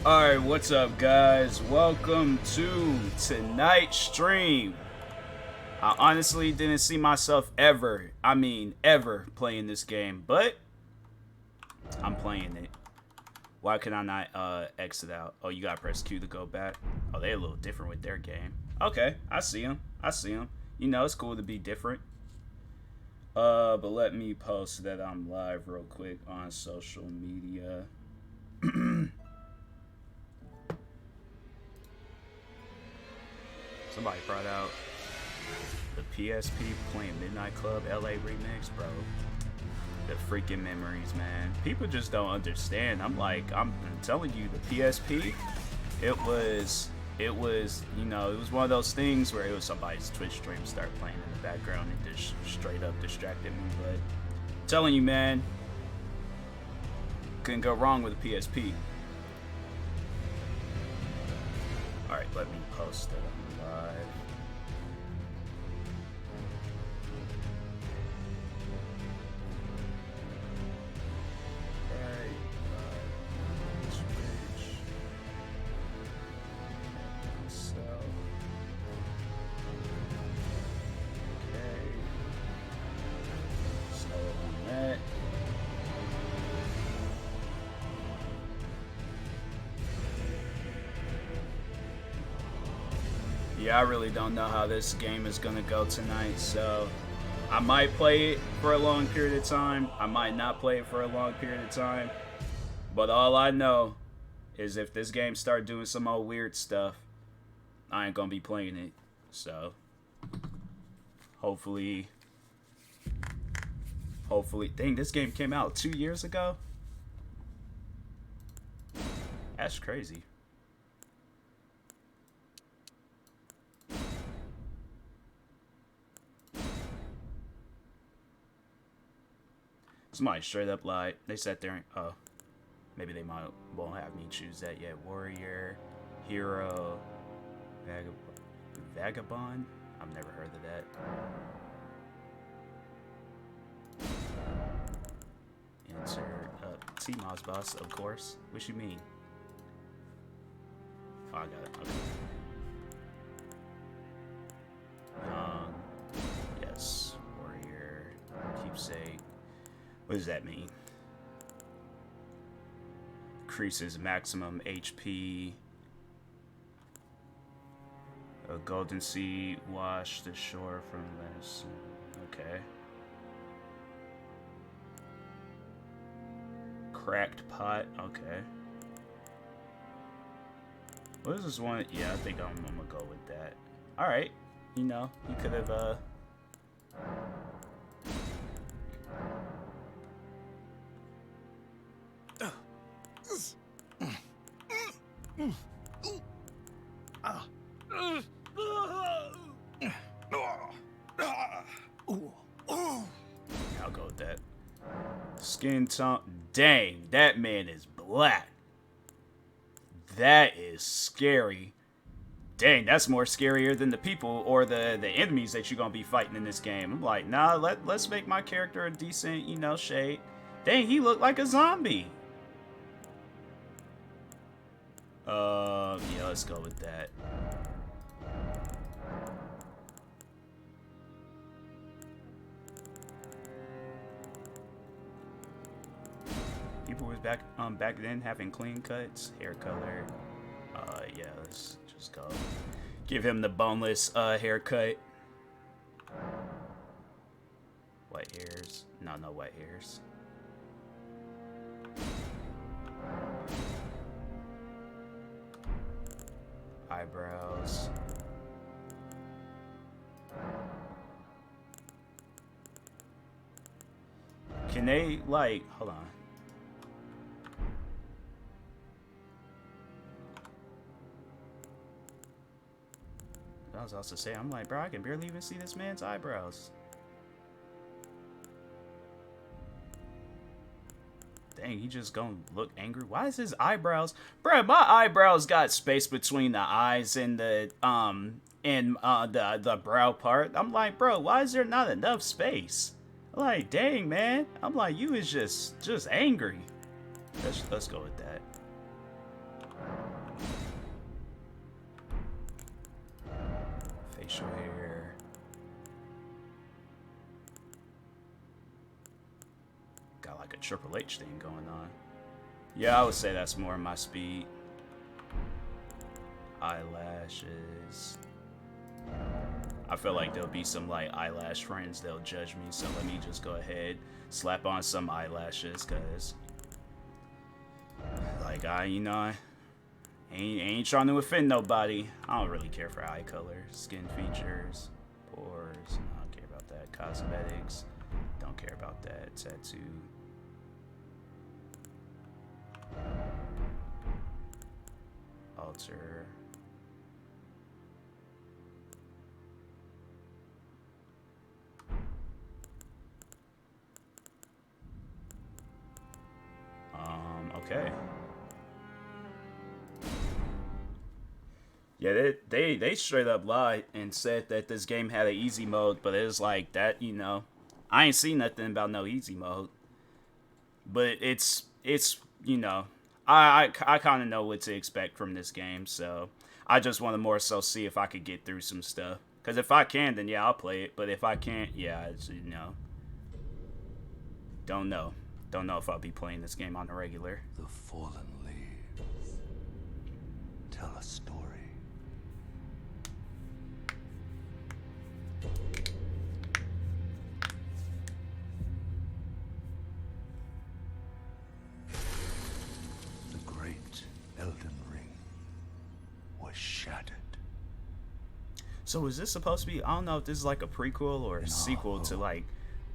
Alright, what's up guys? Welcome to tonight's stream. I honestly didn't see myself ever playing this game, but I'm playing it. Why can I not exit out? Oh, you gotta press Q to go back. Oh, they're a little different with their game. Okay, I see them. You know, it's cool to be different. But let me post that I'm live real quick on social media. Somebody brought out the PSP playing Midnight Club LA remix, bro. The freaking memories, man. People just don't understand. I'm telling you, the PSP, it was, you know, it was one of those things where it was somebody's Twitch stream start playing in the background and just straight up distracted me. But I'm telling you, man, couldn't go wrong with a PSP. All right, let me post that on live. Yeah, I really don't know how this game is gonna go tonight, so I might play it for a long period of time. I might not play it for a long period of time. But all I know is if this game start doing some old weird stuff, I ain't gonna be playing it. So hopefully, dang, this game came out 2 years ago? That's crazy. Somebody straight up lied. They sat there and, oh, maybe they won't have me choose that yet. Warrior, hero, vagabond. I've never heard of that. Insert TMossBoss, of course. What you mean? Oh, I got it. Okay. Yes. Warrior. Keepsake. What does that mean? Increases maximum HP. A golden sea wash the shore from this. Okay. Cracked pot. Okay. What is this one? Yeah, I think I'm gonna go with that. All right. You know, you could have I'll go with that. Skin tone. Dang, that man is black. That is scary. Dang, that's more scarier than the people or the enemies that you're gonna be fighting in this game. I'm like, nah, let's make my character a decent, you know, shade. Dang, he looked like a zombie. Yeah, let's go with that. People was back then having clean cuts, hair color. Yeah, let's just go. Give him the boneless haircut. White hairs. No white hairs. Eyebrows. Can they, like, hold on. I was also saying, I'm like, bro, I can barely even see this man's eyebrows. Dang, he just gonna look angry. Why is his eyebrows? Bro, my eyebrows got space between the eyes and the brow part. I'm like, bro, why is there not enough space? I'm like, dang, man. I'm like, you is just angry. Let's go with that. Facial hair. Got like a Triple H thing going on. Yeah, I would say that's more my speed. Eyelashes. I feel like there'll be some like eyelash friends that'll judge me, so let me just go ahead, slap on some eyelashes, cause like I ain't trying to offend nobody. I don't really care for eye color, skin features, pores. I don't care about that. Cosmetics, don't care about that. Tattoo. Alter. Okay. Yeah, they straight up lied and said that this game had an easy mode, but it was like that, I ain't seen nothing about no easy mode. But it's I kind of know what to expect from this game, so I just want to more so see if I could get through some stuff. Because if I can, then yeah, I'll play it. But if I can't, yeah, it's, don't know. Don't know if I'll be playing this game on the regular. The fallen leaves tell a story. The great Elden Ring was shattered. So is this supposed to be, I don't know if this is like a prequel or a sequel to like,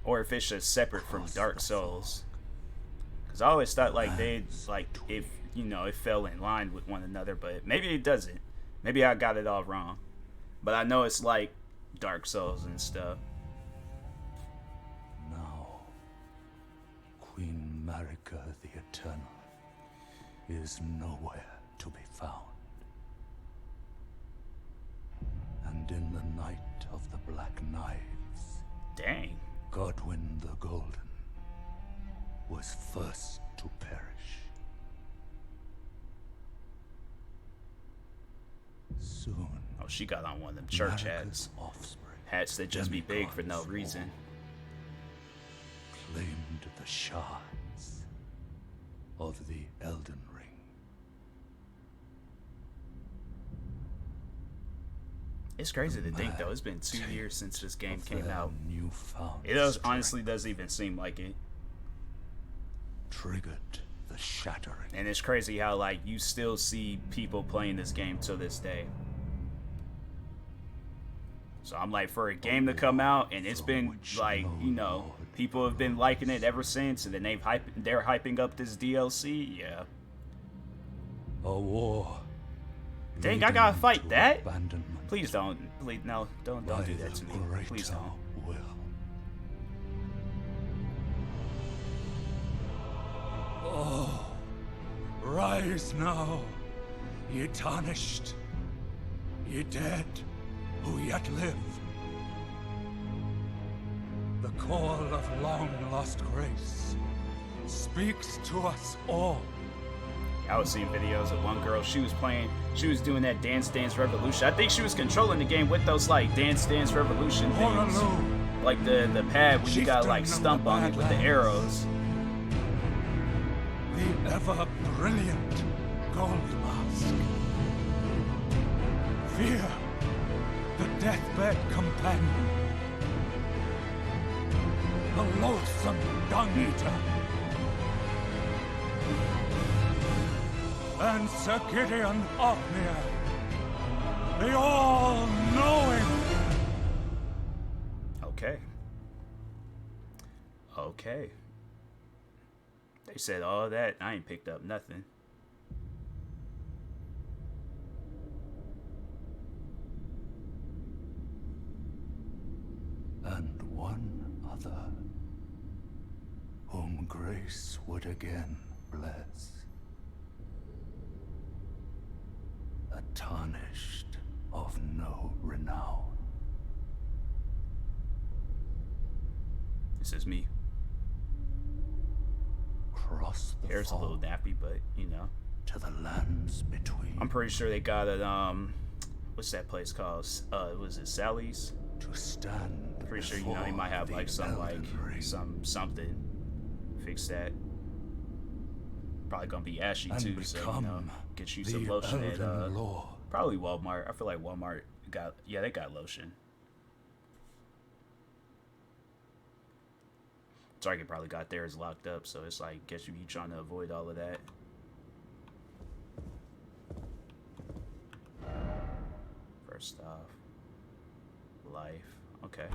or if it's just separate from Dark Souls. Because I always thought like they, like, if, it fell in line with one another, but maybe it doesn't. Maybe I got it all wrong. But I know it's like Dark Souls and stuff. Now, Queen Marika the Eternal is nowhere to be found. And in the night of the Black Knives, Dang. Godwyn the Golden was first to perish. Soon, Oh, she got on one of them church hats. Hats that just be big for no reason. Claimed the shards of the Elden Ring. It's crazy to think, though. It's been 2 years since this game came out. It honestly doesn't even seem like it. Triggered the shattering. And it's crazy how, like, you still see people playing this game to this day. So I'm like, for a game to come out, and it's been, like, people have been liking it ever since, and then they're hyping up this DLC, yeah. A war. Dang, I gotta fight that? Please don't. Please, no, don't do that to me. Please don't. Will. Oh, rise now, ye tarnished, ye dead who yet live. The call of long-lost grace speaks to us all. I was seeing videos of one girl, she was doing that Dance Dance Revolution. I think she was controlling the game with those, like, Dance Dance Revolution things. Like the pad where you gotta, like, stump on it with the arrows. The ever-brilliant Gold Mask. Fear, the deathbed companion. The loathsome dung-eater. And Sir Gideon Othmere, the all-knowing. Okay. They said all that, I ain't picked up nothing. And one other, whom grace would again bless. A tarnished of no renown. This is me. Cross the Hair's a little nappy, but to the lands between. I'm pretty sure they got it. what's that place called? Was it Sally's? To stand. Pretty sure, you know, he might have like some something. Fix that. Probably gonna be ashy too, so you know, get you some lotion at probably Walmart. I feel like Walmart got, yeah, they got lotion. Target probably got theirs locked up, so it's like, guess you trying to avoid all of that. First off, life. Okay.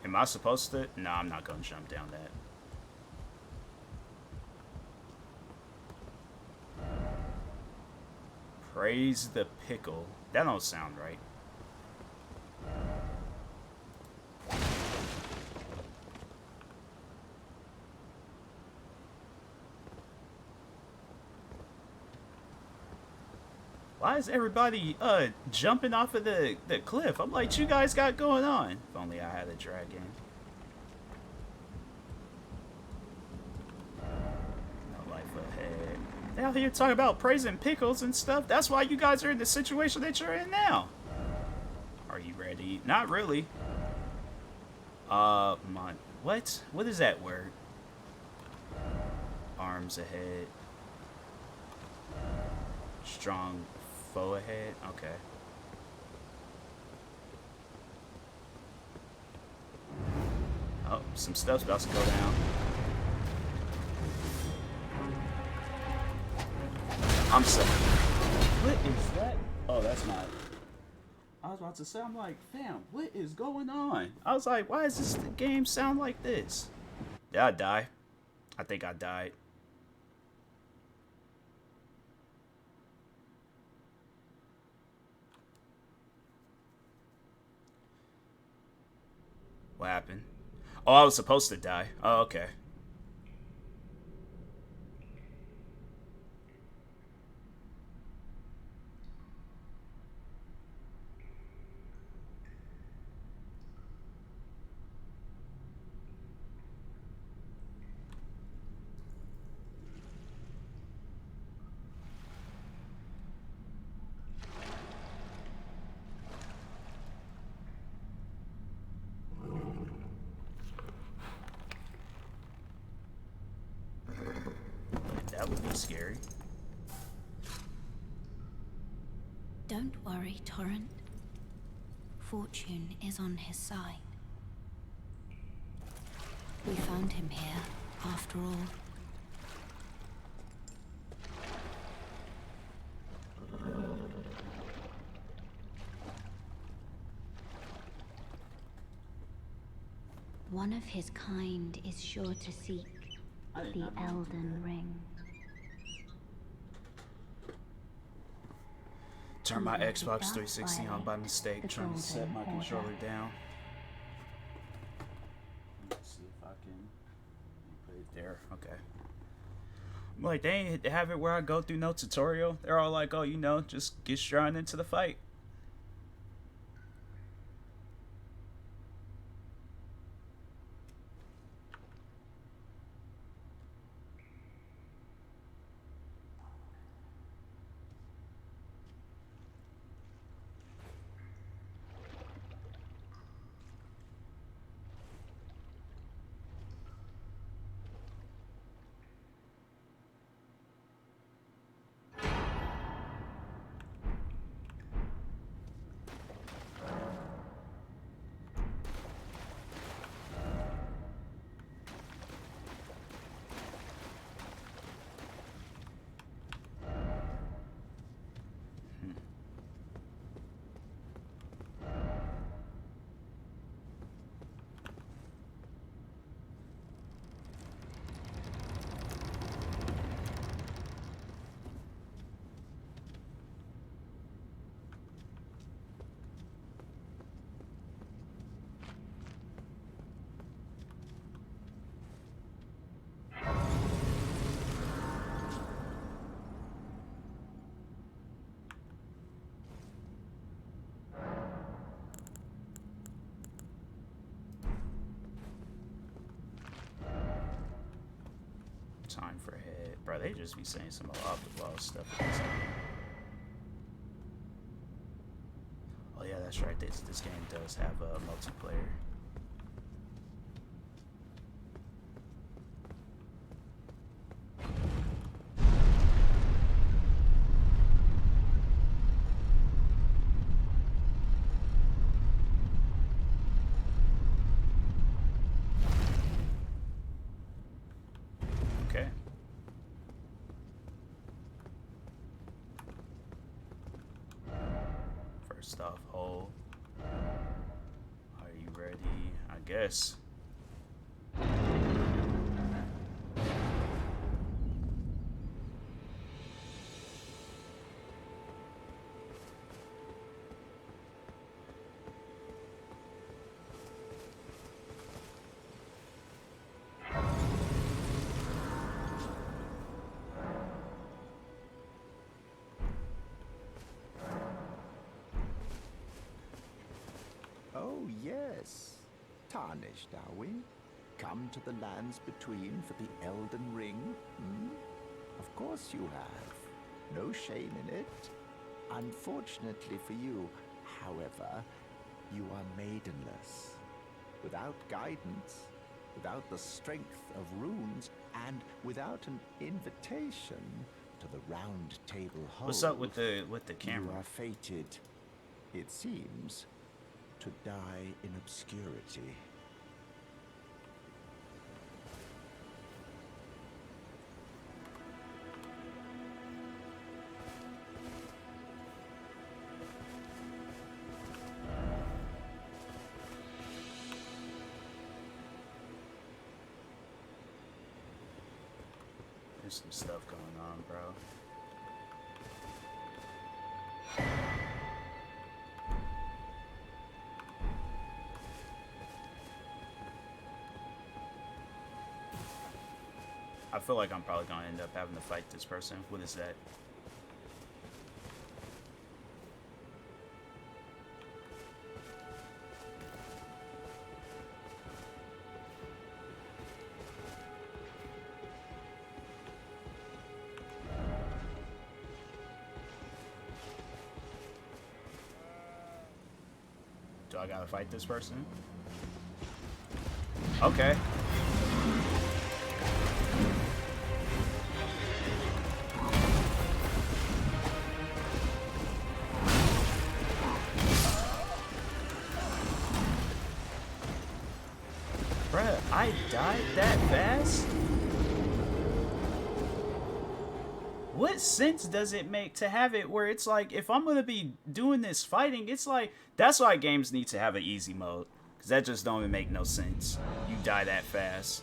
Am I supposed to? No, I'm not gonna jump down that. Praise the pickle. That don't sound right. Why is everybody jumping off of the cliff? I'm like, you guys got going on? If only I had a dragon. No life ahead. They're out here talking about praising pickles and stuff. That's why you guys are in the situation that you're in now. Are you ready? Not really. What? What is that word? Arms ahead. Strong foe ahead. Okay. Oh, some stuff's about to go down. I'm sorry. What is that? Oh, that's not. I was about to say, I'm like, fam, what is going on? I was like, why does this game sound like this? Did I die? I think I died. What happened? Oh, I was supposed to die. Oh, okay. That would be scary. Don't worry, Torrent. Fortune is on his side. We found him here, after all. One of his kind is sure to seek the Elden Ring. Turn my Xbox 360 on by mistake, trying to set my controller down. Let's see if I can put it there. Okay. I'm like, they have it where I go through no tutorial. They're all like, oh, you know, just get straight into the fight. Time for head. Bro, they just be saying some off the wall stuff in this game. Oh yeah, that's right. This game does have a multiplayer. Okay. First off, hole. Are you ready? I guess. Oh, yes. Tarnished, are we? Come to the lands between for the Elden Ring? Hmm? Of course you have. No shame in it. Unfortunately for you, however, you are maidenless. Without guidance, without the strength of runes, and without an invitation to the Round Table Hold. What's up with the camera? You are fated, it seems, to die in obscurity. There's some stuff going on, bro. I feel like I'm probably gonna end up having to fight this person. What is that? Do I gotta fight this person? Okay. Bruh, I died that fast? What sense does it make to have it where it's like, if I'm gonna be doing this fighting, it's like, that's why games need to have an easy mode. Because that just don't even make no sense. You die that fast.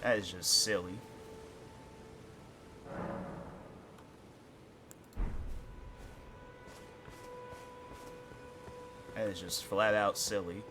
That is just silly. That is just flat out silly.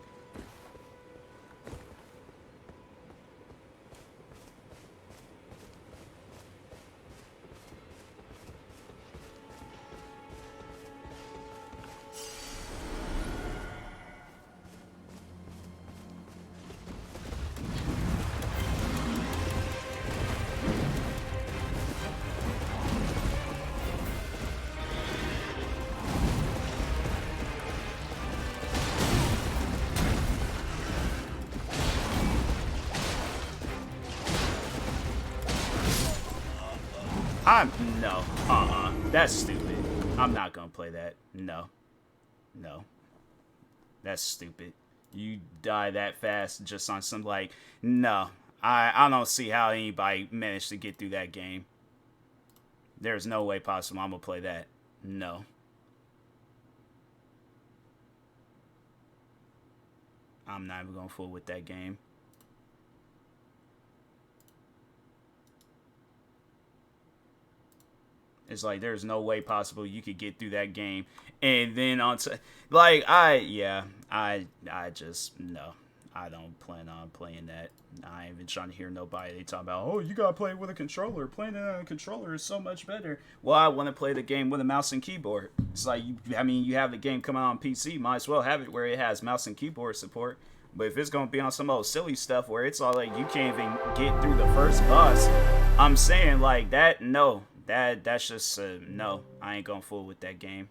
No. That's stupid. I'm not gonna play that. No. No. That's stupid. You die that fast just on some, like, no. I don't see how anybody managed to get through that game. There's no way possible I'm gonna play that. No. I'm not even gonna fool with that game. It's like, there's no way possible you could get through that game. And then like, I just, no. I don't plan on playing that. I ain't even trying to hear nobody. They talk about, oh, you gotta play it with a controller. Playing it on a controller is so much better. Well, I want to play the game with a mouse and keyboard. It's like, you have the game coming out on PC. Might as well have it where it has mouse and keyboard support. But if it's gonna be on some old silly stuff where it's all like you can't even get through the first boss, I'm saying like that. No, that's just no. I ain't gonna fool with that game.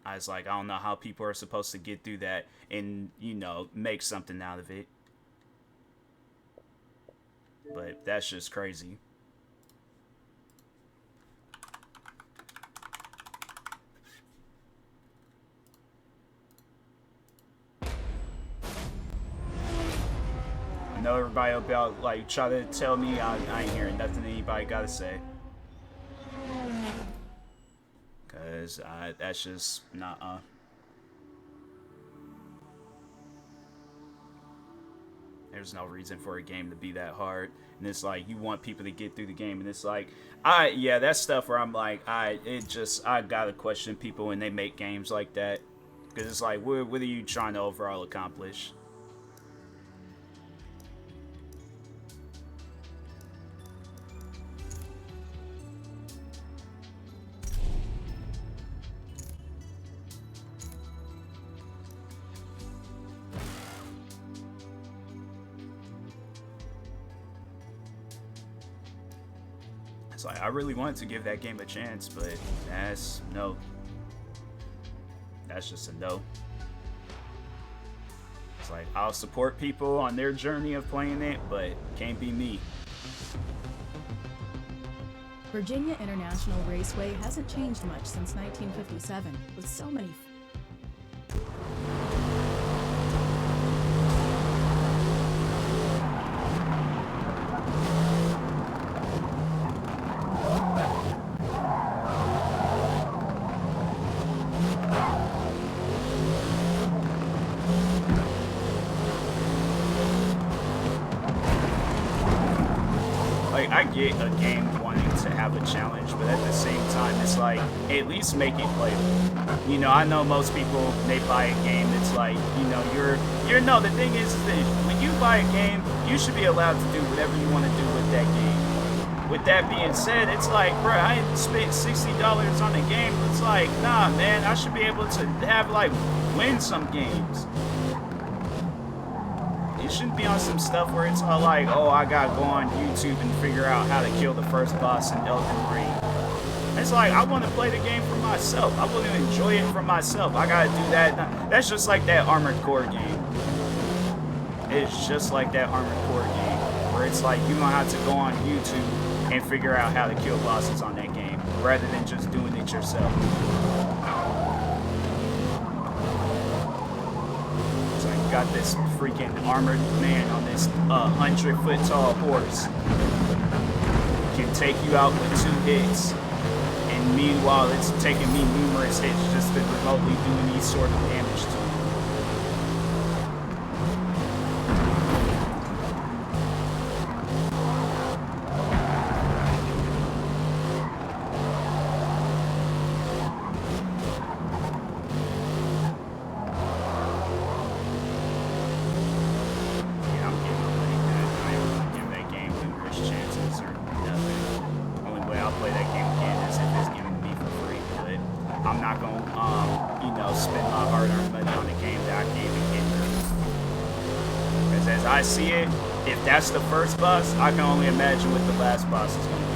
I was like, I don't know how people are supposed to get through that and, you know, make something out of it. But that's just crazy. I know everybody about like try to tell me I ain't hearing nothing anybody gotta say. Cause that's just not There's no reason for a game to be that hard. And it's like you want people to get through the game, and it's like yeah, that's stuff where I'm like I gotta question people when they make games like that. Cause it's like what are you trying to overall accomplish? It's like I really wanted to give that game a chance, but that's no. That's just a no. It's like I'll support people on their journey of playing it, but can't be me. Virginia International Raceway hasn't changed much since 1957, with so many I get a game wanting to have a challenge, but at the same time, it's like, at least make it playable. You know, I know most people, they buy a game, it's like, you know, no, the thing is that when you buy a game, you should be allowed to do whatever you want to do with that game. With that being said, it's like, bro, I spent $60 on a game. It's like, nah, man, I should be able to have, like, win some games. It shouldn't be on some stuff where it's all like, oh, I gotta go on YouTube and figure out how to kill the first boss in Elden Ring. It's like, I want to play the game for myself. I want to enjoy it for myself. I gotta do that. That's just like that Armored Core game. It's just like that Armored Core game, where it's like, you're gonna have to go on YouTube and figure out how to kill bosses on that game, rather than just doing it yourself. Got this freaking armored man on this 100-foot tall horse. Can take you out with 2 hits. And meanwhile, it's taking me numerous hits just to remotely do any sort of damage to him. I see it, if that's the first boss, I can only imagine what the last boss is going to be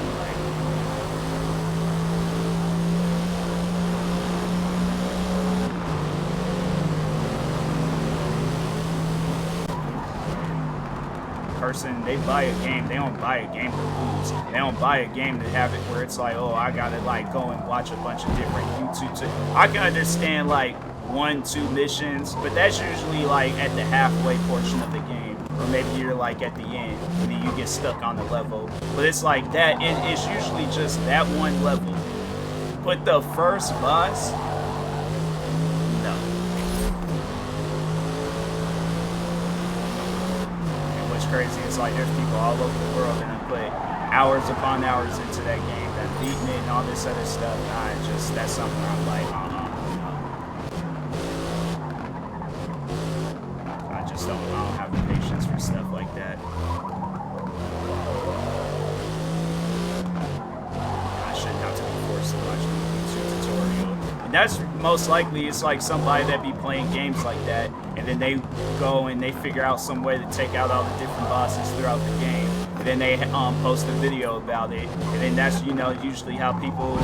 like. Person, they buy a game, they don't buy a game to lose. They don't buy a game to have it where it's like, oh, I gotta like go and watch a bunch of different YouTube. I can understand like 1-2 missions, but that's usually like at the halfway portion of the game. Or maybe you're like at the end, and then you get stuck on the level. But it's like that, it's usually just that one level. But the first boss, no. And what's crazy is like there's people all over the world that have put hours upon hours into that game, that beating it and all this other stuff. That's something I'm like, I don't have the patience for stuff like that. I shouldn't have to be forced to watch a YouTube tutorial that's most likely it's like somebody that be playing games like that, and then they go and they figure out some way to take out all the different bosses throughout the game, and then they post a video about it, and then that's, you know, usually how people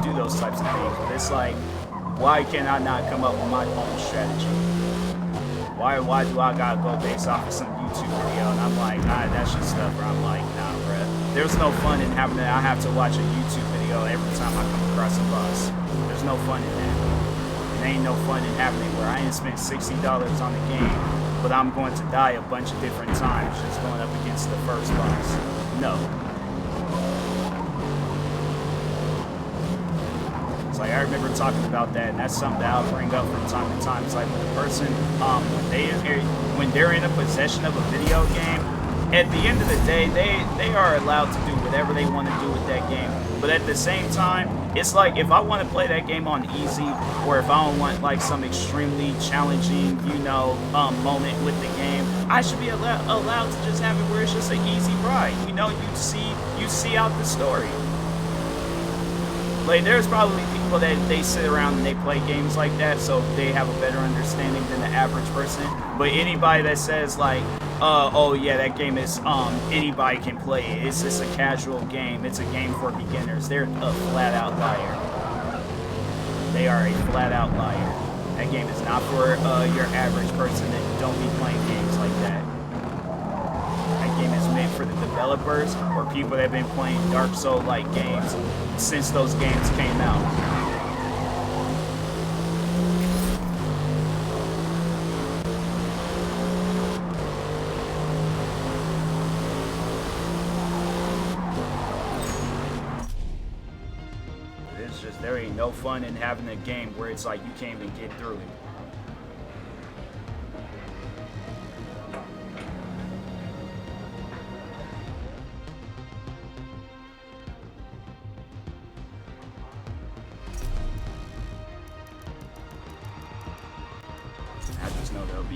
do those types of things. But it's like, why can I not come up with my own strategy? Why do I gotta go based off of some YouTube video? And I'm like, nah, that's just stuff where I'm like, nah, bruh. There's no fun in having that. I have to watch a YouTube video every time I come across a boss. There's no fun in that. And ain't no fun in having it where I ain't spent $60 on the game, but I'm going to die a bunch of different times just going up against the first boss. No. It's like, I remember talking about that, and that's something that I'll bring up from time to time. It's like when a person, when they're in a possession of a video game, at the end of the day, they are allowed to do whatever they want to do with that game. But at the same time, it's like if I want to play that game on easy, or if I don't want like some extremely challenging, you know, moment with the game, I should be allowed to just have it where it's just an easy ride. You know, you see out the story. Like, there's probably people that they sit around and they play games like that, so they have a better understanding than the average person. But anybody that says like, oh yeah, that game is anybody can play it, it's just a casual game, it's a game for beginners, they're a flat out liar. They are a flat out liar. That game is not for your average person that don't be playing games like that. That game is meant for the developers or people that have been playing Dark Souls-like games since those games came out. It's just, there ain't no fun in having a game where it's like you can't even get through it.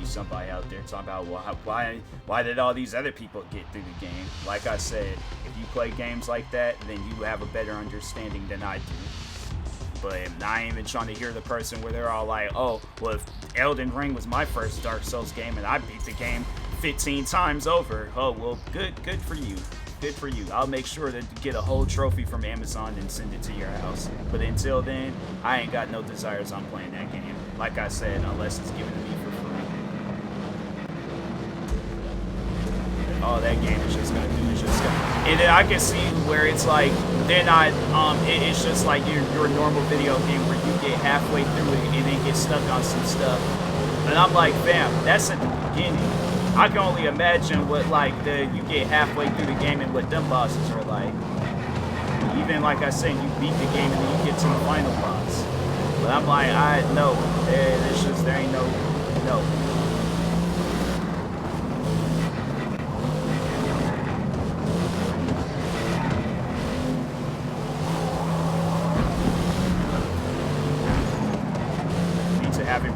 Somebody out there talking about, well, why did all these other people get through the game? Like I said, if you play games like that, then you have a better understanding than I do. But I ain't even trying to hear the person where they're all like, oh, well, if Elden Ring was my first Dark Souls game and I beat the game 15 times over, oh, well, good for you. Good for you. I'll make sure to get a whole trophy from Amazon and send it to your house. But until then, I ain't got no desires on playing that game. Like I said, unless it's given to me for free. All that game is just gonna do is just gonna, and then I can see where it's like they're not it's just like your normal video game where you get halfway through it and then get stuck on some stuff, and I'm like, bam, that's at the beginning. I can only imagine what like you get halfway through the game and what them bosses are like. Even like I said, you beat the game and then you get to the final boss, but I'm like, no, it's just there ain't no.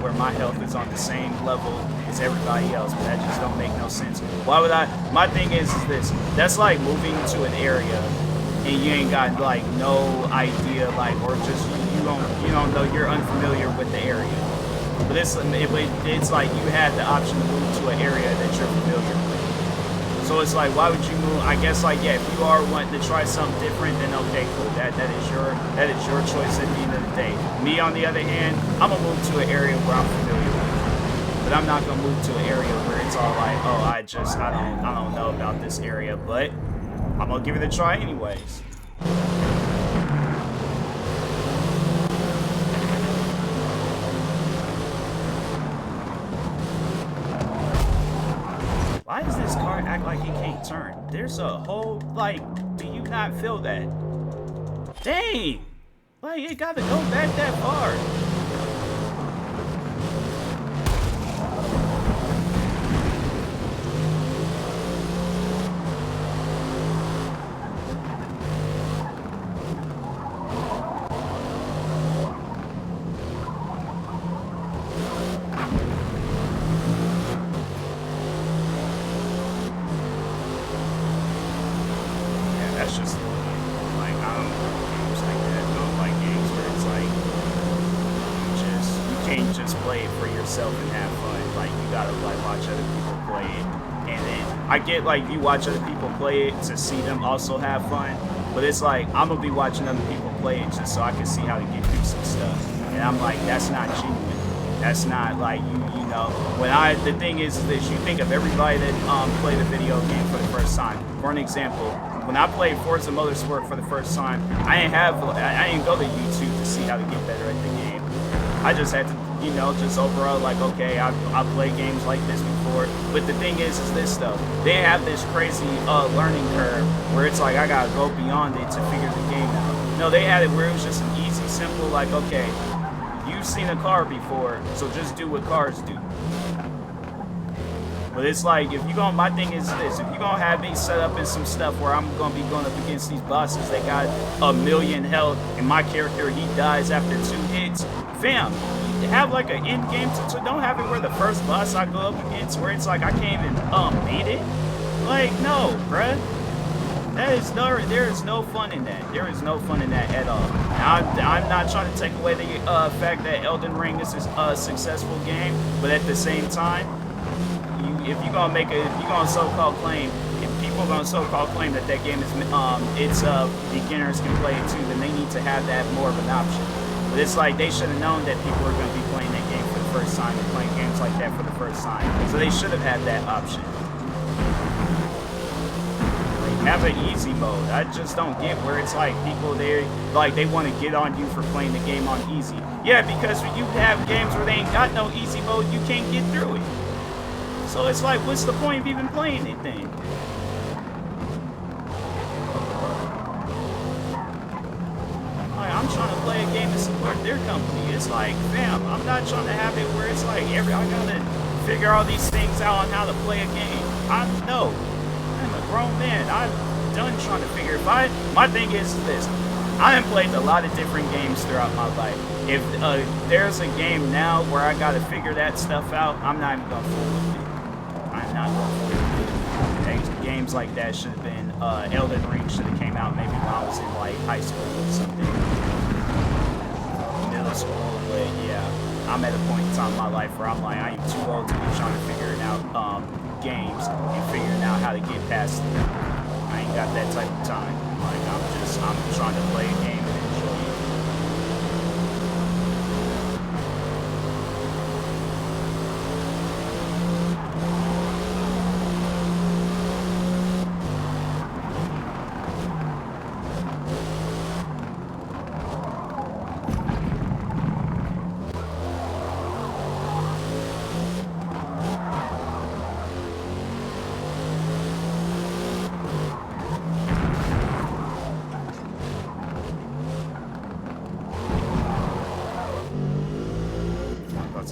Where my health is on the same level as everybody else, but that just don't make no sense. Why would I? My thing is this: that's like moving to an area and you ain't got like no idea, like, or just you don't know, you're unfamiliar with the area. But it's like you had the option to move to an area that you're familiar with. So it's like, why would you move? I guess like, yeah, if you are wanting to try something different, then okay, cool. That is your choice at the end of the day. Me, on the other hand, I'm gonna move to an area where I'm familiar with. But I'm not gonna move to an area where it's all like, oh, I don't know about this area, but I'm gonna give it a try anyways. Why does this car act like it can't turn? There's a whole, like, do you not feel that? Dang! Like, it gotta go back that far. That's just, like, I don't like games like that. I don't like games where it's like, can't just play it for yourself and have fun. Like, you gotta like watch other people play it. And then I get like you watch other people play it to see them also have fun, but it's like I'm gonna be watching other people play it just so I can see how to get through some stuff. And I'm like, that's not genuine. That's not like you know. The thing is this: you think of everybody that played a video game for the first time. For an example, when I played Forza Motorsport for the first time, I didn't go to YouTube to see how to get better at the game. I just had to, you know, just overall like, okay, I played games like this before. But the thing is this though, they have this crazy learning curve where it's like I gotta go beyond it to figure the game out. No, they had it where it was just an easy, simple, like, okay, you've seen a car before, so just do what cars do. But it's like, if you gonna, my thing is this, if you're gonna have me set up in some stuff where I'm gonna be going up against these bosses that got 1,000,000 health, and my character, he dies after 2 hits, fam, have like an end game, so don't have it where the first boss I go up against, where it's like I can't even beat it. Like, no, bruh. There is no fun in that. There is no fun in that at all. I'm not trying to take away the fact that Elden Ring is a successful game, but at the same time, if you're gonna so-called claim, if people are gonna so-called claim that game is beginners can play it too, then they need to have that more of an option. But it's like they should have known that people were gonna be playing that game for the first time and playing games like that for the first time, so they should have had that option. Have an easy mode. I just don't get where it's like people there, like they want to get on you for playing the game on easy. Yeah, because when you have games where they ain't got no easy mode, you can't get through it. So it's like, what's the point of even playing it then? Like, I'm trying to play a game to support their company. It's like, fam, I'm not trying to have it where it's like I gotta figure all these things out on how to play a game. No. I'm a grown man. I'm done trying to figure it out. My thing is this. I have played a lot of different games throughout my life. If there's a game now where I gotta figure that stuff out, I'm not even gonna fool with it. I'm not gonna fool with it. Games like that should have been, Elden Ring should have came out maybe when I was in like high school or something. Middle school, but yeah. I'm at a point in time in my life where I'm like, I am too old to be trying to figure it out. Games and figuring out how to get past it. I ain't got that type of time. Like, I'm trying to play a game and enjoy it.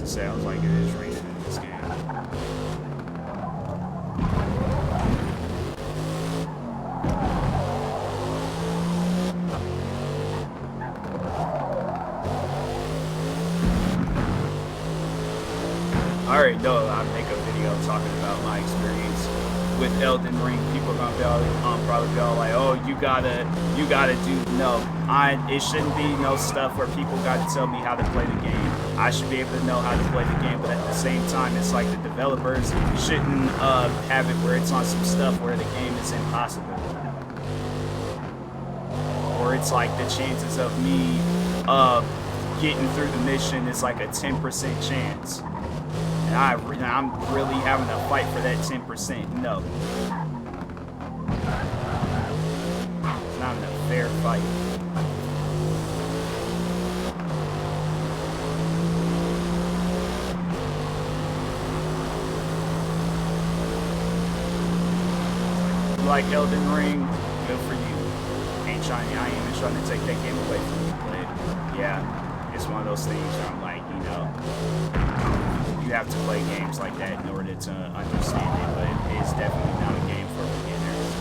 Sounds like it is raining in this game. I already know I make a video talking about my experience with Elden Ring. People are gonna be all, probably be all like, oh, you gotta do, no. It shouldn't be no stuff where people got to tell me how to play the game. I should be able to know how to play the game, but at the same time, it's like the developers shouldn't have it where it's on some stuff where the game is impossible. Or it's like the chances of me getting through the mission is like a 10% chance. And I'm really having to fight for that 10%. No. It's not a fair fight. Like Elden Ring, good for you. I ain't even trying to take that game away from you, but yeah, it's one of those things where I'm like, you know, you have to play games like that in order to understand it, but it's definitely not a game for beginners.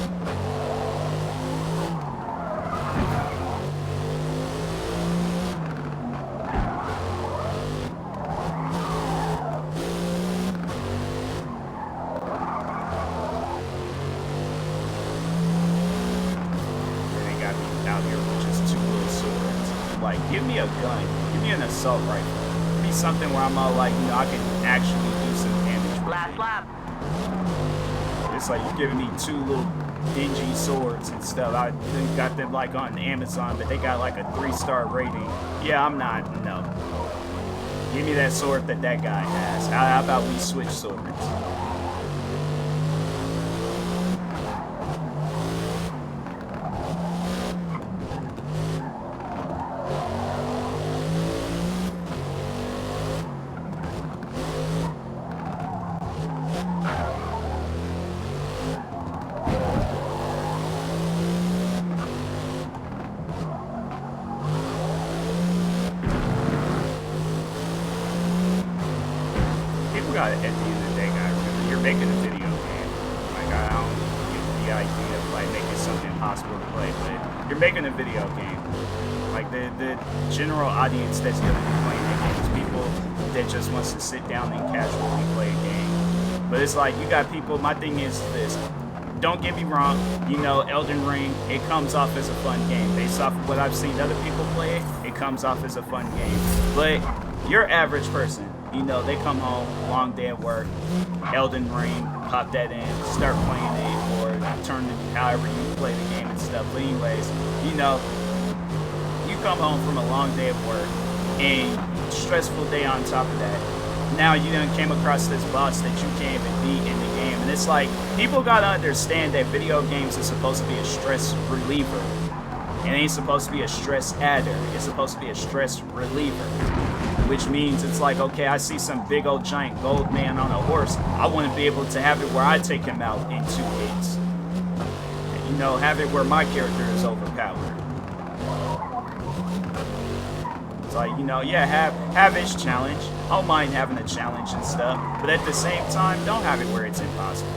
Out here with just 2 little swords. Like, give me a gun. Give me an assault rifle. be something where I'm all like, you know, I can actually do some damage. Last lap. It's like you're giving me 2 little dingy swords and stuff. I got them like on Amazon, but they got like a 3-star rating. Yeah, I'm not. No. Give me that sword that guy has. How about we switch swords? At the end of the day, guys, you're making a video game. Like, I don't get the idea of like making something impossible to play, but you're making a video game. Like the general audience that's gonna be playing the game is people that just wants to sit down and casually play a game. But it's like you got people. My thing is this. Don't get me wrong. You know, Elden Ring, it comes off as a fun game. Based off of what I've seen other people play, it comes off as a fun game. But your average person, you know, they come home, long day at work, Elden Ring, pop that in, start playing it, or turn it however you play the game and stuff. But anyways, you know, you come home from a long day at work, and stressful day on top of that. Now you done came across this boss that you can't even beat in the game. And it's like, people gotta understand that video games is supposed to be a stress reliever. It ain't supposed to be a stress adder. It's supposed to be a stress reliever. Which means it's like, okay, I see some big old giant gold man on a horse. I want to be able to have it where I take him out in 2 hits. And, you know, have it where my character is overpowered. It's like, you know, yeah, have its challenge. I don't mind having a challenge and stuff. But at the same time, don't have it where it's impossible.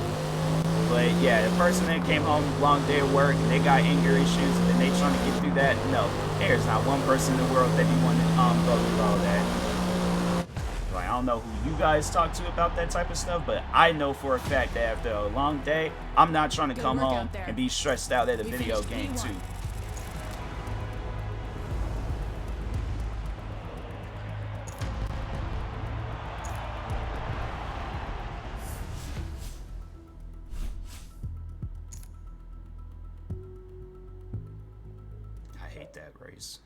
But yeah, the person that came home long day at work and they got anger issues and then they trying to get through that, no. There's not one person in the world that be wanting to go through all that. Like, I don't know who you guys talk to about that type of stuff, but I know for a fact that after a long day, I'm not trying to come home and be stressed out at a video game too. That race.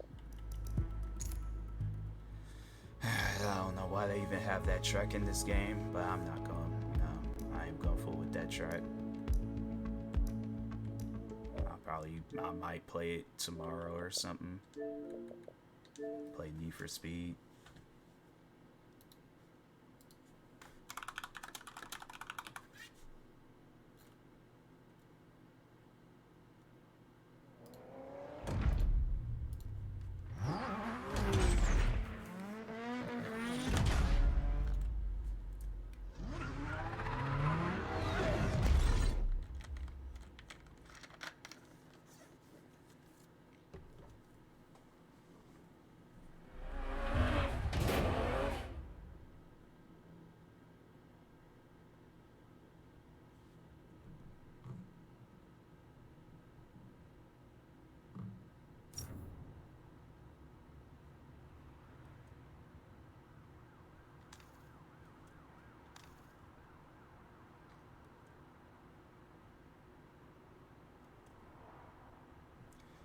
I don't know why they even have that track in this game, but I'm not going, no, I ain't going full with that track. I might play it tomorrow or something. Play Need for Speed.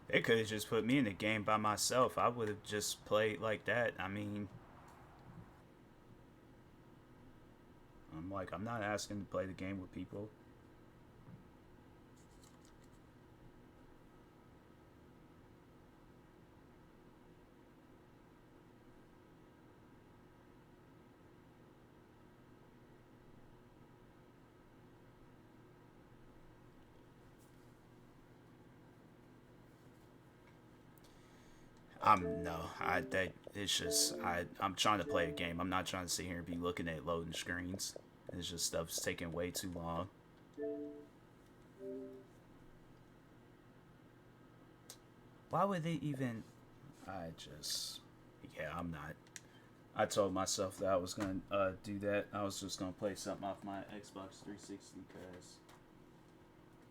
They could have just put me in the game by myself. I would have just played like that. I mean, I'm not asking to play the game with people. I'm trying to play a game. I'm not trying to sit here and be looking at loading screens. It's just stuff's taking way too long. Why would they even? Yeah, I'm not. I told myself that I was gonna do that. I was just gonna play something off my Xbox 360 because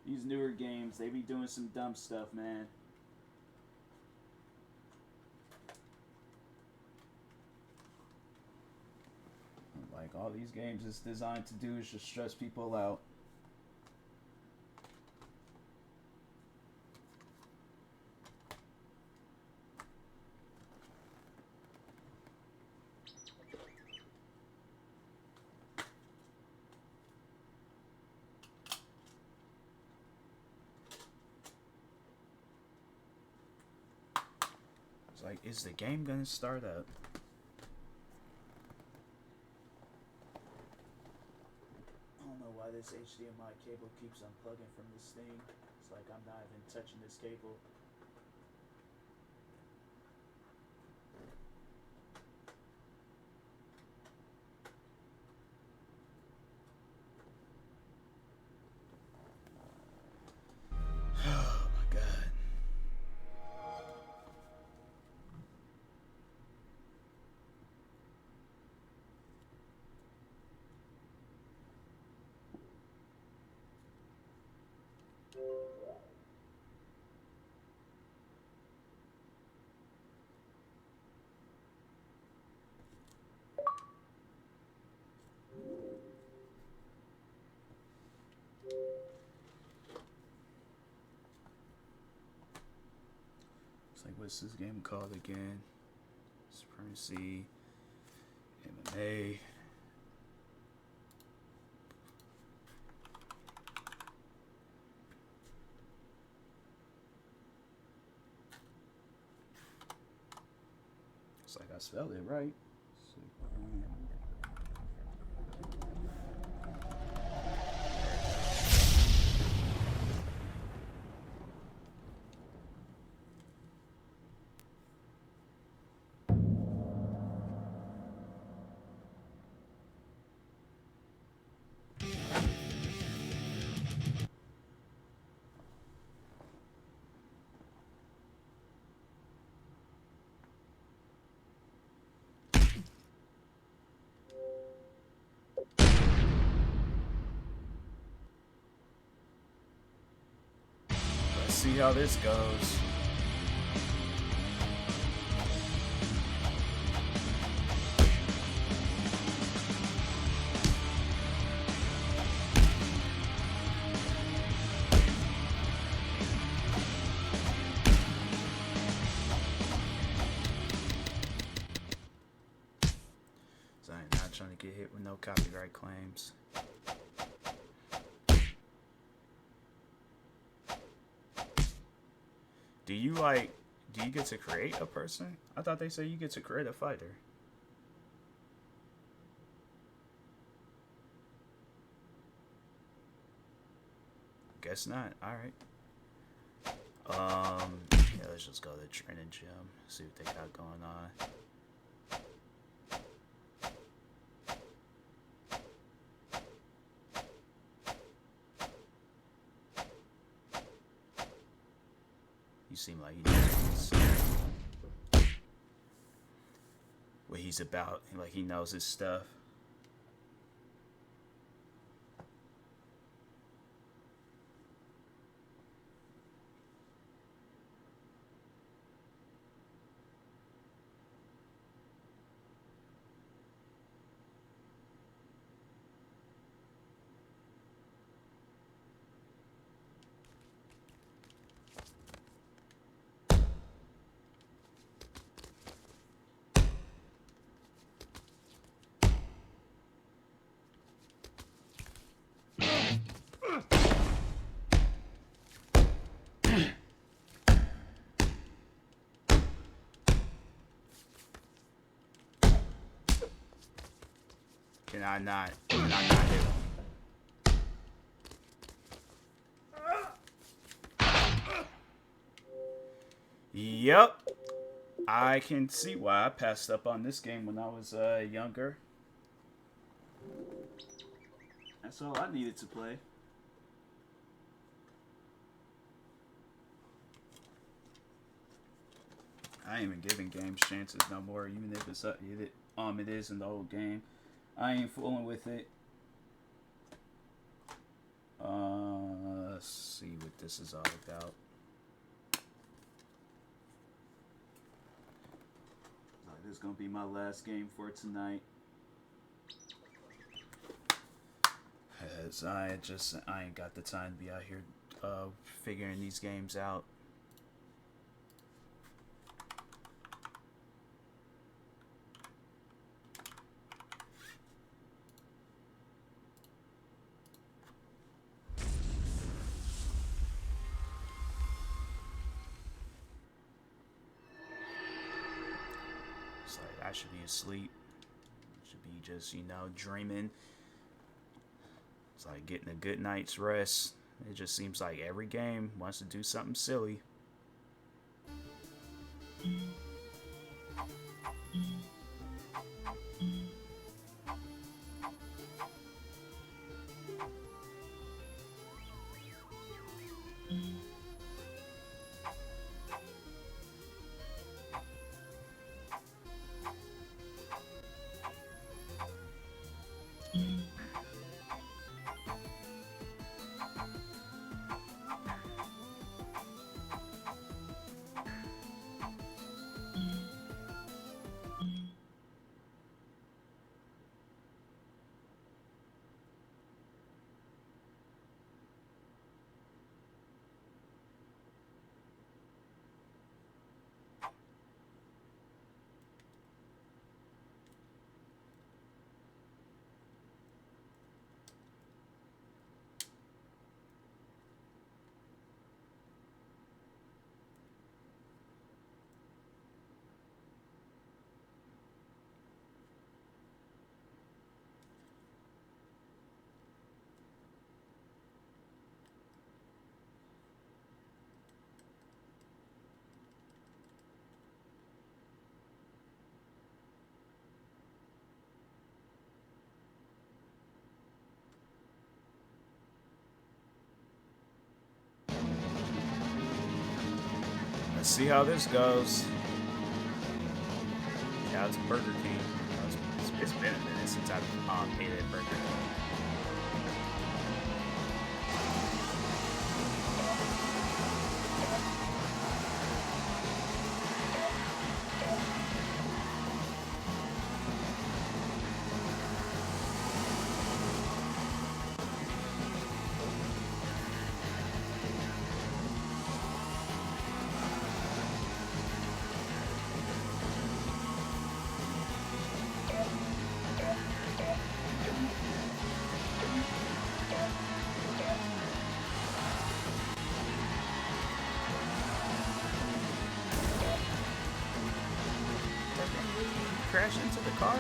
these newer games, they be doing some dumb stuff, man. Like, all these games is designed to do is just stress people out. It's like, is the game gonna start up? I don't know why this HDMI cable keeps unplugging from this thing. It's like I'm not even touching this cable. Oh my god. It's like, what's this game called again? Supremacy MMA. It's like I spelled it right. Let's see how this goes. So I'm not trying to get hit with no copyright claims. Do you get to create a person? I thought they said you get to create a fighter. Guess not. Alright. Yeah, let's just go to the training gym. See what they got going on. You seem like he knows what he's about. Like, he knows his stuff. Can I not hit him? Yep. I can see why I passed up on this game when I was younger. That's all I needed to play. I ain't even giving games chances no more, even if it's it is in the old game. I ain't fooling with it. Let's see what this is all about. This is gonna be my last game for tonight. Cause I ain't got the time to be out here figuring these games out. It's like I should be asleep. Should be just, you know, dreaming. It's like getting a good night's rest. It just seems like every game wants to do something silly. Let's see how this goes. Shout out to Burger King. It's been a minute since I've ate at Burger King. Crash into the car?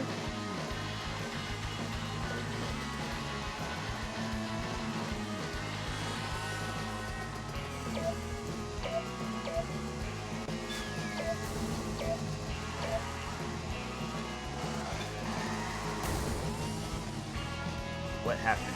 What happened?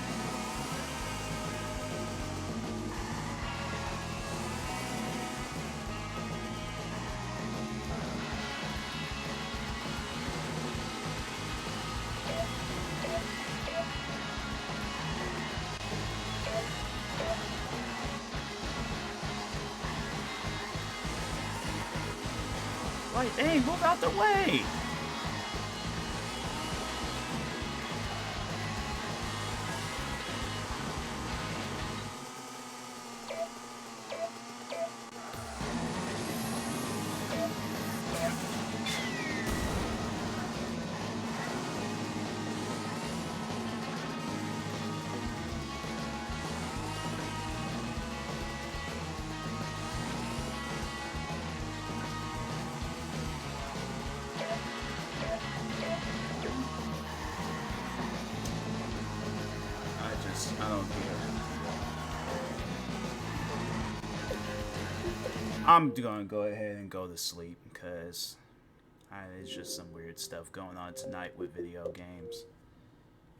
Like, hey, move out the way! I don't care. I'm gonna go ahead and go to sleep because there's just some weird stuff going on tonight with video games.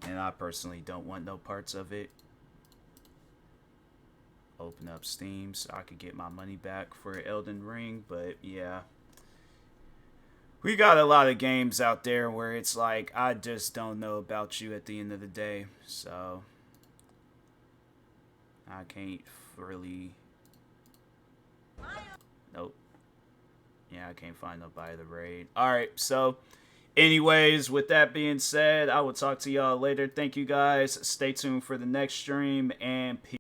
And I personally don't want no parts of it. Open up Steam so I could get my money back for Elden Ring, but yeah. We got a lot of games out there where it's like, I just don't know about you at the end of the day, so I can't really. Nope. Yeah, I can't find nobody to raid. Alright, so Anyways, with that being said, I will talk to y'all later. Thank you guys. Stay tuned for the next stream, and peace.